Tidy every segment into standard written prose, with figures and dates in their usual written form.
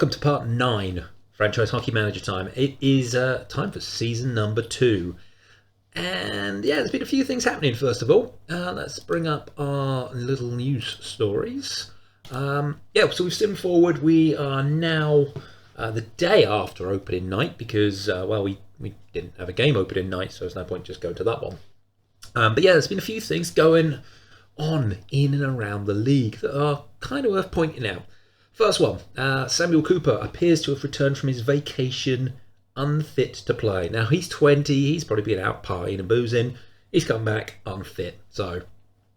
welcome to part 9, Franchise Hockey Manager time. It is time for season number 2. And yeah, there's been a few things happening first of all. Let's bring up our little news stories. So we've stepped forward. We are now the day after opening night because, we didn't have a game opening night, so there's no point just going to that one. But yeah, there's been a few things going on in and around the league that are kind of worth pointing out. First one, Samuel Cooper appears to have returned from his vacation unfit to play. Now, he's 20, he's probably been out partying and boozing. He's come back unfit. So,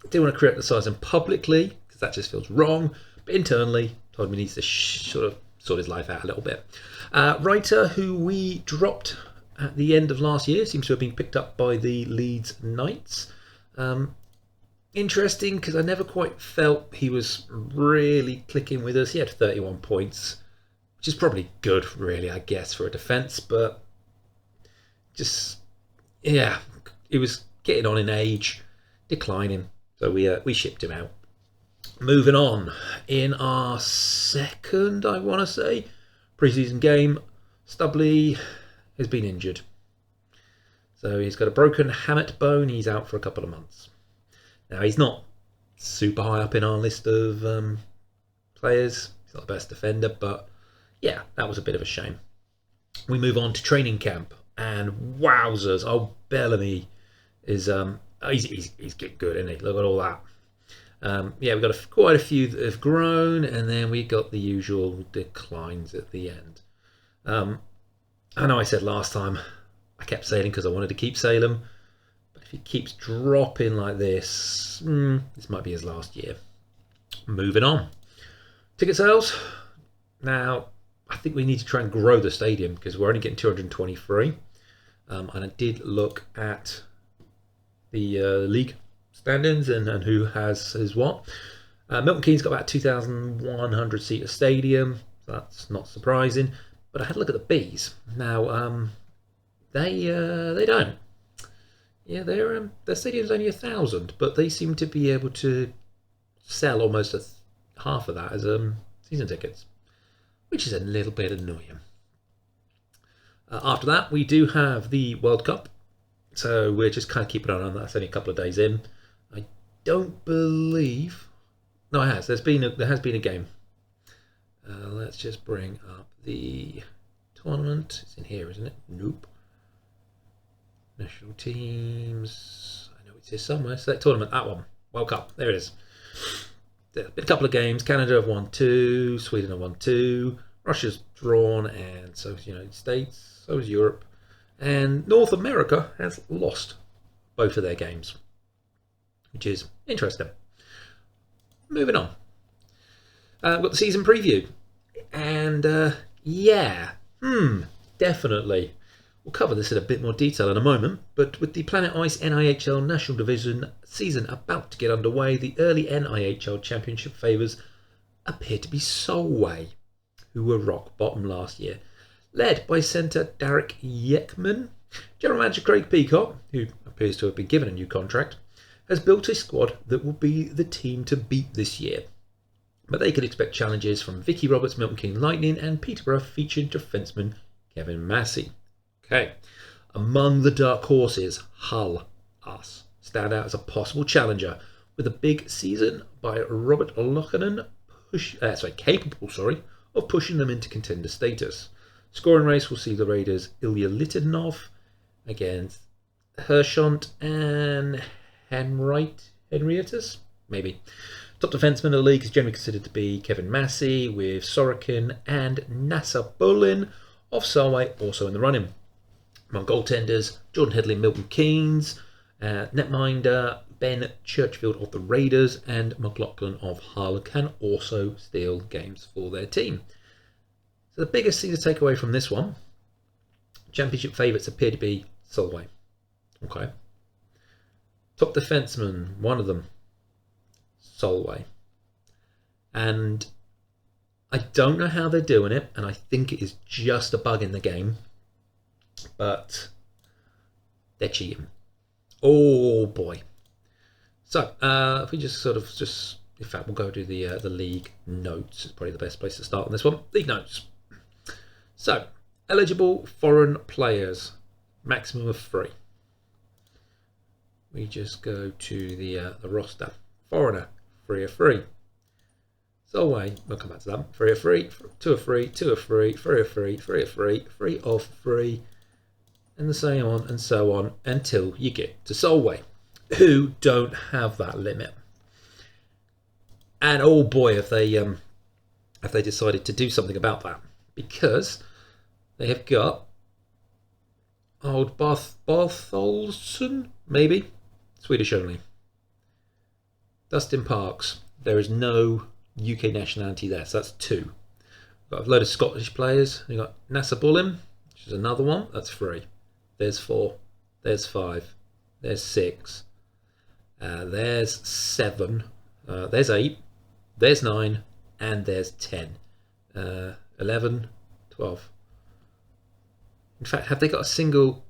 I didn't want to criticise him publicly, because that just feels wrong. But internally, told him he needs to sort his life out a little bit. Writer, who we dropped at the end of last year, seems to have been picked up by the Leeds Knights. Interesting, because I never quite felt he was really clicking with us. He had 31 points, which is probably good, really, I guess, for a defence. But it was getting on in age, declining. So we shipped him out. Moving on, in our second, I want to say, preseason game, Stubley has been injured. So he's got a broken hamate bone. He's out for a couple of months. Now, he's not super high up in our list of players. He's not the best defender, but yeah, that was a bit of a shame. We move on to training camp, and wowzers, Bellamy is he's getting good, isn't he? Look at all that. We've got quite a few that have grown, and then we got the usual declines at the end. I know I said last time I kept sailing because I wanted to keep sailing. If he keeps dropping like this, this might be his last year. Moving on. Ticket sales. Now, I think we need to try and grow the stadium because we're only getting 223. And I did look at the league standings and who has what. Milton Keynes got about 2,100 seat stadium. So that's not surprising. But I had a look at the Bees. Now, they don't. Yeah, their stadium's only 1,000, but they seem to be able to sell almost half of that as season tickets, which is a little bit annoying. After that, we do have the World Cup, so we're just kind of keeping an eye on that. That's only a couple of days in. I don't believe... No, it has. There has been a game. Let's just bring up the tournament. It's in here, isn't it? Nope. National teams. I know it's here somewhere. Select tournament. That one. World Cup. There it is. There's been a couple of games. Canada have won 2. Sweden have won 2. Russia's drawn, and so has the United States. So has Europe. And North America has lost both of their games, which is interesting. Moving on. We've got the season preview. And definitely. We'll cover this in a bit more detail in a moment, but with the Planet Ice NIHL National Division season about to get underway, the early NIHL Championship favours appear to be Solway, who were rock bottom last year. Led by centre Derek Yekman, General Manager Craig Peacock, who appears to have been given a new contract, has built a squad that will be the team to beat this year. But they could expect challenges from Vicky Roberts, Milton Keynes Lightning, and Peterborough featured defenceman Kevin Massey. Okay, among the dark horses, Hull Us stand out as a possible challenger with a big season by Robert Lochanen, capable of pushing them into contender status. Scoring race will see the Raiders Ilya Litinov against Hershont and Henrietas, maybe. Top defenseman of the league is generally considered to be Kevin Massey, with Sorokin and Nasser Bolin of Solway also in the running. Among goaltenders, Jordan Headley, Milton Keynes, netminder Ben Churchfield of the Raiders, and McLaughlin of Hull can also steal games for their team. So the biggest thing to take away from this one, championship favourites appear to be Solway. Okay. Top defenseman, one of them, Solway. And I don't know how they're doing it, and I think it is just a bug in the game. But they're cheating. Oh boy. So if we in fact we'll go to the league notes. It's probably the best place to start on this one. League notes. So, eligible foreign players, maximum of 3. We just go to the roster. Foreigner, 3 of 3. Solway, we'll come back to that. 3 of 3, 2 of 3, 2 of 3, 3 of 3, 3 of 3, 3 of 3, and so on and so on until you get to Solway, who don't have that limit. And oh boy, if they decided to do something about that, because they have got old Bartholson, maybe, Swedish only. Dustin Parks, there is no UK nationality there, so that's 2. We've got a load of Scottish players. We've got Nasa Bullim, which is another one, that's 3. There's 4, there's 5, there's 6, there's 7, there's 8, there's 9, and there's 10. 11, 12. In fact, have they got a single...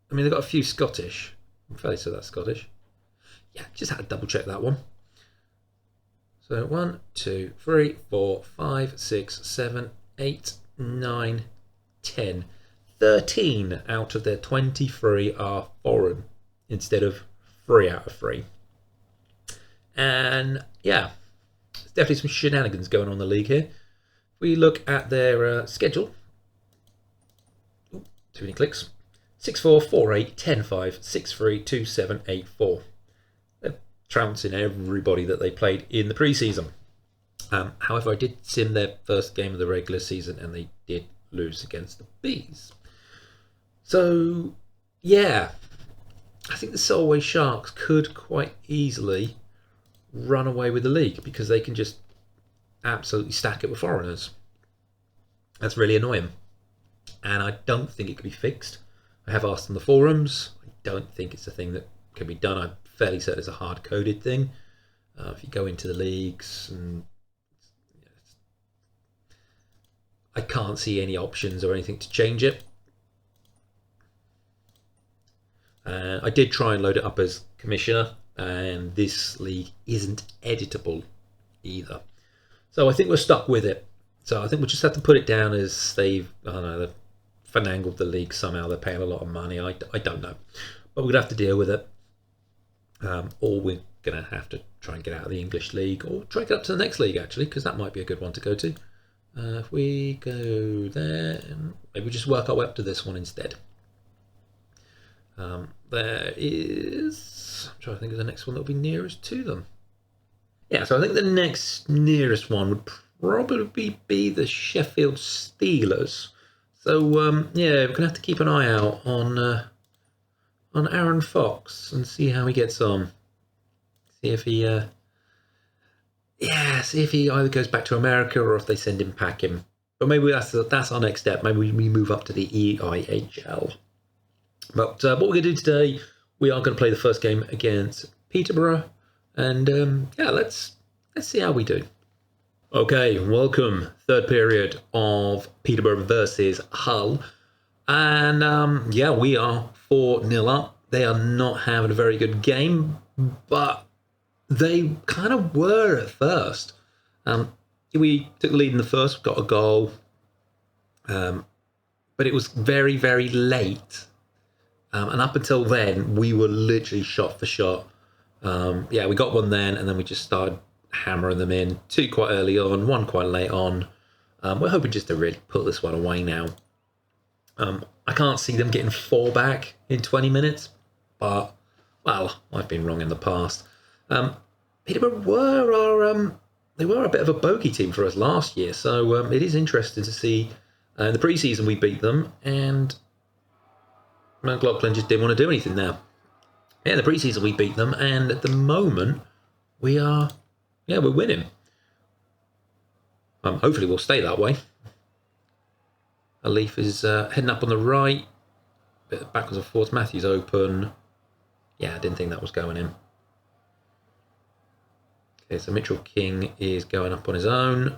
I mean, they've got a few Scottish. I'm fairly sure that's Scottish. Yeah, just had to double check that one. So 1, 2, 3, 4, 5, 6, 7, 8, 9, 10. 13 out of their 23 are foreign instead of 3 out of 3. And yeah, there's definitely some shenanigans going on in the league here. If we look at their schedule, too many clicks. 6-4, 4-8, 10-5, 6-3, 2-7, 8-4. They're trouncing everybody that they played in the preseason. However, I did sim their first game of the regular season and they did lose against the Bees. So, yeah, I think the Solway Sharks could quite easily run away with the league because they can just absolutely stack it with foreigners. That's really annoying. And I don't think it can be fixed. I have asked on the forums. I don't think it's a thing that can be done. I'm fairly certain it's a hard-coded thing. If you go into the leagues, and I can't see any options or anything to change it. I did try and load it up as commissioner, and this league isn't editable either. So I think we're stuck with it. So I think we'll just have to put it down as they've finagled the league somehow. They're paying a lot of money. I don't know. But we're going to have to deal with it. Or we're going to have to try and get out of the English league, or try and get up to the next league, actually, because that might be a good one to go to. If we go there, maybe we just work our way up to this one instead. There is... I'm trying to think of the next one that will be nearest to them. Yeah, so I think the next nearest one would probably be the Sheffield Steelers. So, yeah, we're going to have to keep an eye out on Aaron Fox and see how he gets on. See if he... see if he either goes back to America or if they send him packing. But maybe that's our next step. Maybe we move up to the EIHL. But what we're going to do today, we are going to play the first game against Peterborough. And yeah, let's see how we do. Okay, welcome. Third period of Peterborough versus Hull. And yeah, we are 4-0 up. They are not having a very good game, but they kind of were at first. We took the lead in the first, got a goal. But it was very, very late. And up until then, we were literally shot for shot. Yeah, we got one then, and then we just started hammering them in. 2 quite early on, 1 quite late on. We're hoping just to really put this one away now. I can't see them getting 4 back in 20 minutes, but, well, I've been wrong in the past. Peterborough were they were a bit of a bogey team for us last year, so it is interesting to see. In the pre-season, we beat them, and McLaughlin just didn't want to do anything now. Yeah, in the pre-season, we beat them, and at the moment, we're winning. Hopefully, we'll stay that way. Alif is heading up on the right. Bit backwards and forwards. Matthew's open. Yeah, I didn't think that was going in. Okay, so Mitchell King is going up on his own.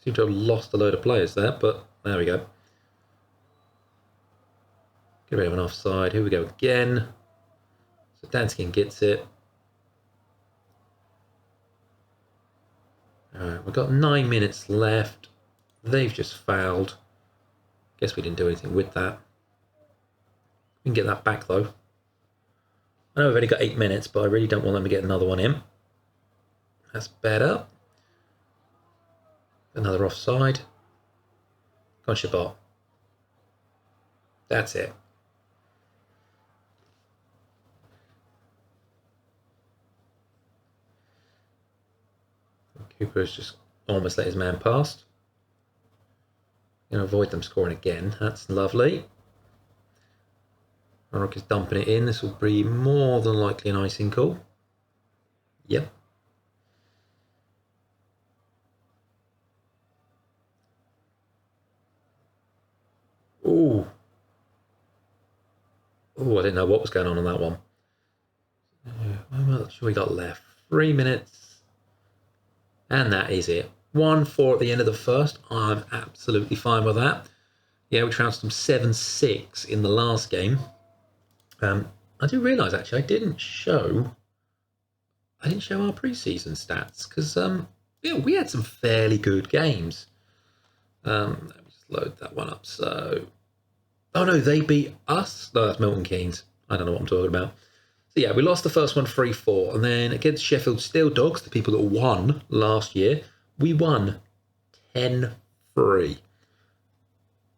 Seem to have lost a load of players there, but there we go. Get rid of an offside. Here we go again. So Danskin gets it. Alright, we've got 9 minutes left. They've just fouled. Guess we didn't do anything with that. We can get that back though. I know we've only got 8 minutes, but I really don't want them to get another one in. That's better. Another offside. Come on, Shabbat. That's it. Cooper has just almost let his man past. Going to avoid them scoring again. That's lovely. Rock is dumping it in. This will be more than likely an icing call. Yep. Ooh. Oh, I didn't know what was going on that one. How much we got left? 3 minutes. And that is it. 1-4 at the end of the first. I'm absolutely fine with that. Yeah, we trounced them 7-6 in the last game. I do realise actually I didn't show our pre-season stats because yeah, we had some fairly good games. Let me just load that one up. So, oh no, they beat us. No, that's Milton Keynes. I don't know what I'm talking about. So yeah, we lost the first one 3-4, and then against Sheffield Steel Dogs, the people that won last year, we won 10-3.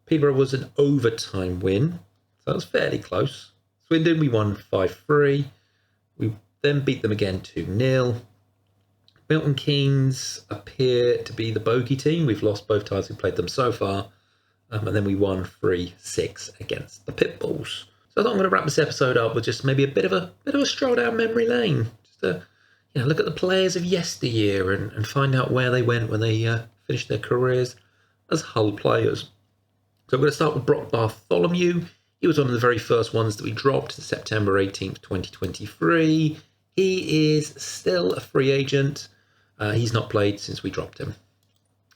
Peterborough was an overtime win, so that was fairly close. Swindon, we won 5-3. We then beat them again 2-0. Milton Keynes appear to be the bogey team. We've lost both times we played them so far. And then we won 3-6 against the Pitbulls. So I thought I'm going to wrap this episode up with just maybe a bit of a stroll down memory lane. Just to look at the players of yesteryear and find out where they went when they finished their careers as Hull players. So I'm going to start with Brock Bartholomew. He was one of the very first ones that we dropped September 18th, 2023. He is still a free agent. He's not played since we dropped him.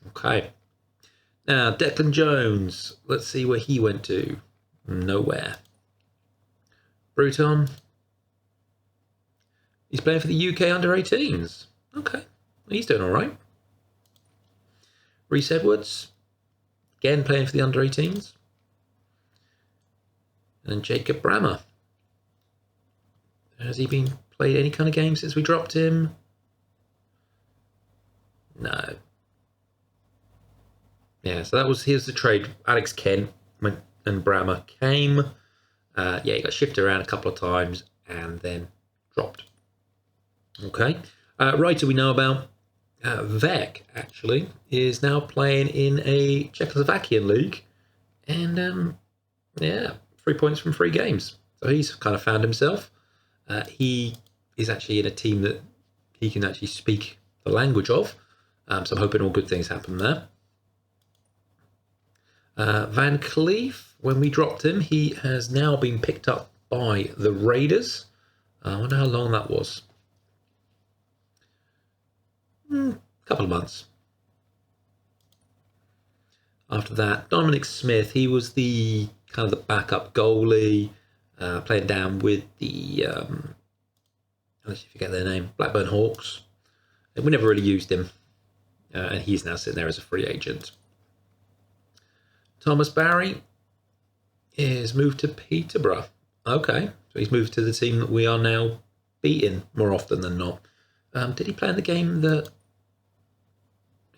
Okay. Now, Declan Jones. Let's see where he went to. Nowhere. Bruton. He's playing for the UK under-18s. Okay. He's doing all right. Reece Edwards. Again, playing for the under-18s. And then Jacob Brammer. Has he been played any kind of game since we dropped him? No. Yeah, so here's the trade. Alex Kent and Brammer came. Yeah, he got shifted around a couple of times and then dropped. Okay. Writer we know about, Vec, actually, is now playing in a Czechoslovakian league. And, yeah, 3 points from 3 games. So he's kind of found himself. He is actually in a team that he can actually speak the language of. So I'm hoping all good things happen there. Van Cleef, when we dropped him, he has now been picked up by the Raiders. I wonder how long that was. Couple of months. After that, Dominic Smith, he was the kind of the backup goalie, playing down with the, unless you forget their name, Blackburn Hawks. And we never really used him, and he's now sitting there as a free agent. Thomas Barry is moved to Peterborough. Okay, so he's moved to the team that we are now beating more often than not. Did he play in the game that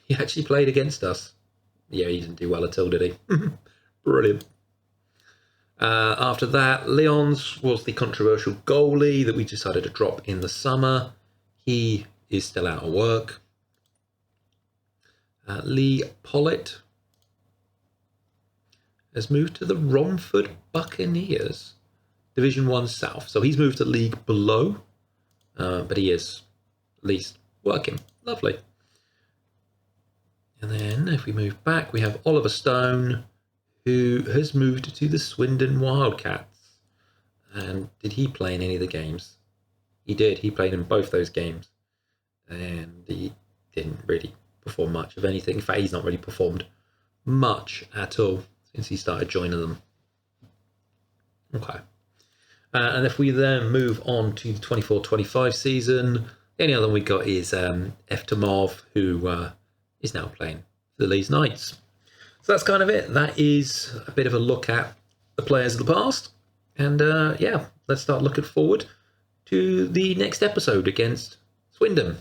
he actually played against us? Yeah, he didn't do well at all, did he? Brilliant. After that, Leons was the controversial goalie that we decided to drop in the summer. He is still out of work. Lee Pollitt has moved to the Romford Buccaneers, Division 1 South. So he's moved to league below, but he is at least working. Lovely. And then if we move back, we have Oliver Stone, who has moved to the Swindon Wildcats. And did he play in any of the games? He did. He played in both those games. And he didn't really perform much of anything. In fact, he's not really performed much at all since he started joining them. Okay. And if we then move on to the 24-25 season, the only other one we got is Eftemov, who is now playing for the Leeds Knights. So that's kind of it. That is a bit of a look at the players of the past. And yeah, let's start looking forward to the next episode against Swindon.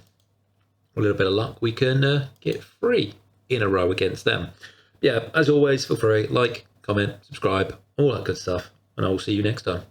With a little bit of luck, we can get 3 in a row against them. Yeah, as always, feel free, like, comment, subscribe, all that good stuff. And I will see you next time.